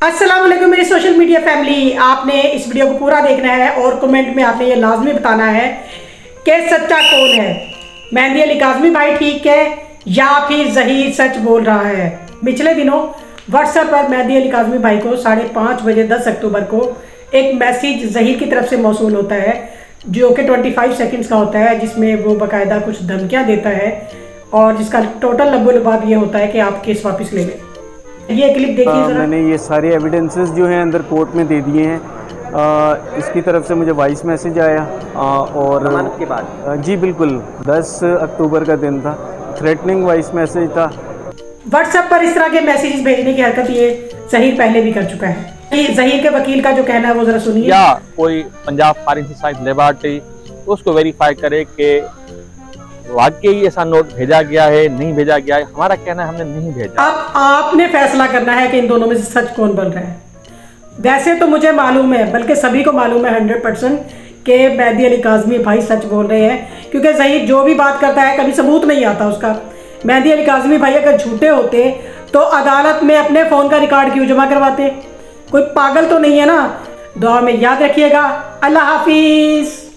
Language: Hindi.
अस्सलाम वालेकुम मेरी सोशल मीडिया फैमिली। आपने इस वीडियो को पूरा देखना है और कमेंट में आपने ये लाजमी बताना है कि सच्चा कौन है, मेहंदी अली काज़मी भाई ठीक है या फिर ज़हीर सच बोल रहा है। पिछले दिनों व्हाट्सएप पर मेहंदी अली काज़मी भाई को 5:30 बजे 10 अक्टूबर को एक मैसेज ज़हीर की तरफ से मौसूल होता है जो कि 25 सेकंड्स का होता है, जिसमें वो बाकायदा कुछ धमकियाँ देता है और जिसका टोटल लब्बो लबाब ये होता है कि आप केस वापस ले लें। ये क्लिप देखिए जरा। मैंने ये सारे एविडेंसेस जो हैं अंदर कोर्ट में दे दिए हैं। इसकी तरफ से मुझे वॉइस मैसेज आया और जमानत के बाद जी बिल्कुल 10 अक्टूबर का दिन था, थ्रेटनिंग वॉइस मैसेज था। व्हाट्सएप पर इस तरह के मैसेजेस भेजने की हरकत ये ज़हीर पहले भी कर चुका है। ये ज़हीर के वकील का जो कहना है वो जरा सुनिए। या कोई पंजाब फॉरेंसिक साइंस लेबोरेटरी उसको वेरीफाई करे कि वाकई ऐसा नोट भेजा गया है नहीं भेजा गया है। हमारा कहना है हमने नहीं भेजा। अब आपने फैसला करना है कि इन दोनों में से सच कौन बोल रहा है। वैसे तो मुझे मालूम है, बल्कि सभी को मालूम है 100% कि मेहंदी अली काज़मी भाई सच बोल रहे हैं, क्योंकि ज़हीर जो भी बात करता है कभी सबूत नहीं आता उसका। मेहंदी अली काज़मी भाई अगर झूठे होते तो अदालत में अपने फ़ोन का रिकॉर्ड क्यों जमा करवाते? कोई पागल तो नहीं है ना। दुआ में याद रखिएगा। अल्लाह हाफिज़।